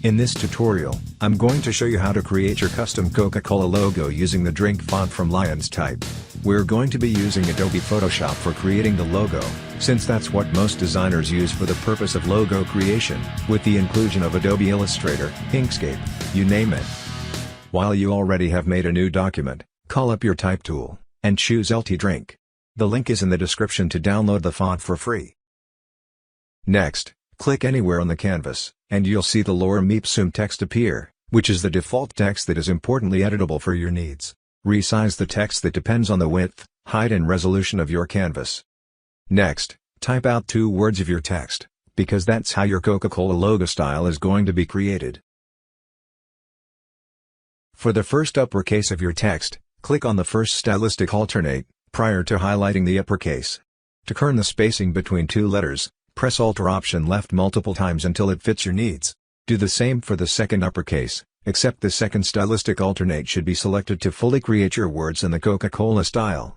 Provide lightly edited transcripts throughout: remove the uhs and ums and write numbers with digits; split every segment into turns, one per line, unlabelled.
In this tutorial, I'm going to show you how to create your custom Coca-Cola logo using the drink font from LyonsType. We're going to be using Adobe Photoshop for creating the logo, since that's what most designers use for the purpose of logo creation, with the inclusion of Adobe Illustrator, Inkscape, you name it. While you already have made a new document, call up your type tool, and choose LT Drink. The link is in the description to download the font for free. Next, click anywhere on the canvas, and you'll see the Lorem Ipsum text appear, which is the default text that is importantly editable for your needs. Resize the text that depends on the width, height and resolution of your canvas. Next, type out 2 words of your text, because that's how your Coca-Cola logo style is going to be created. For the first uppercase of your text, click on the first stylistic alternate, prior to highlighting the uppercase. To turn the spacing between 2 letters, press Alt or Option left multiple times until it fits your needs. Do the same for the second uppercase, except the second stylistic alternate should be selected to fully create your words in the Coca-Cola style.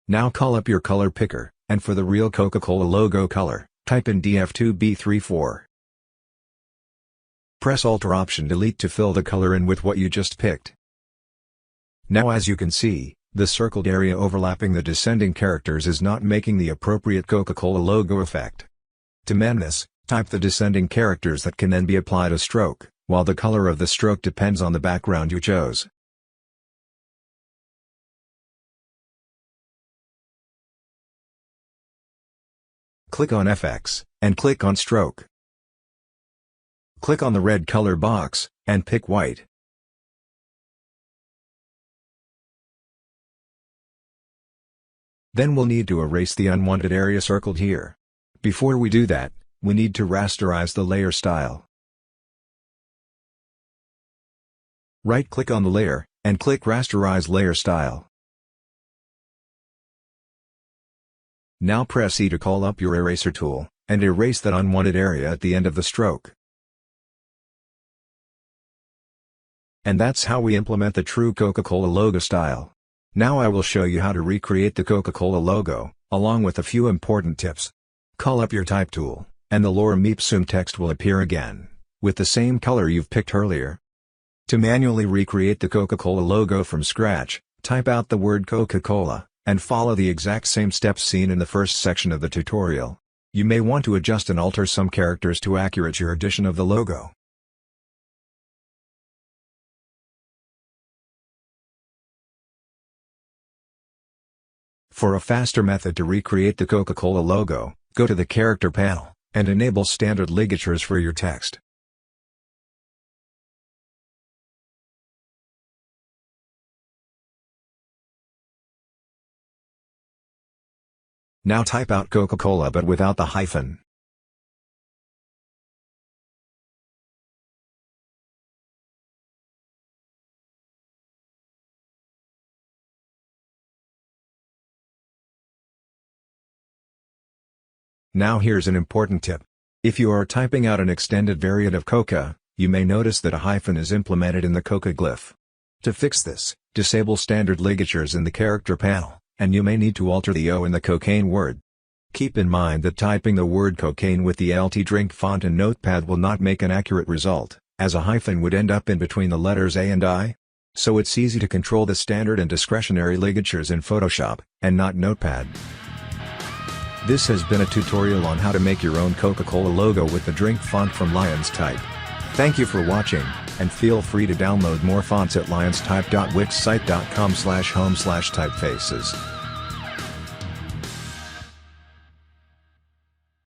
Now call up your color picker, and for the real Coca-Cola logo color, type in DF2B34. Press Alt or Option Delete to fill the color in with what you just picked. Now as you can see, the circled area overlapping the descending characters is not making the appropriate Coca-Cola logo effect. To mend this, type the descending characters that can then be applied a stroke, while the color of the stroke depends on the background you chose. Click on FX, and click on Stroke. Click on the red color box, and pick white. Then we'll need to erase the unwanted area circled here. Before we do that, we need to rasterize the layer style. Right-click on the layer, and click Rasterize Layer Style. Now press E to call up your eraser tool, and erase that unwanted area at the end of the stroke. And that's how we implement the true Coca-Cola logo style. Now I will show you how to recreate the Coca-Cola logo, along with a few important tips. Call up your type tool, and the Lorem Ipsum text will appear again, with the same color you've picked earlier. To manually recreate the Coca-Cola logo from scratch, type out the word Coca-Cola, and follow the exact same steps seen in the first section of the tutorial. You may want to adjust and alter some characters to accurate your addition of the logo. For a faster method to recreate the Coca-Cola logo, go to the Character panel, and enable standard ligatures for your text. Now type out Coca-Cola but without the hyphen. Now here's an important tip. If you are typing out an extended variant of Coca, you may notice that a hyphen is implemented in the Coca glyph. To fix this, disable standard ligatures in the Character panel, and you may need to alter the O in the cocaine word. Keep in mind that typing the word cocaine with the LT Drink font in Notepad will not make an accurate result, as a hyphen would end up in between the letters A and I. So it's easy to control the standard and discretionary ligatures in Photoshop, and not Notepad. This has been a tutorial on how to make your own Coca-Cola logo with the drink font from LyonsType. Thank you for watching, and feel free to download more fonts at lyonstype.wixsite.com/home/typefaces.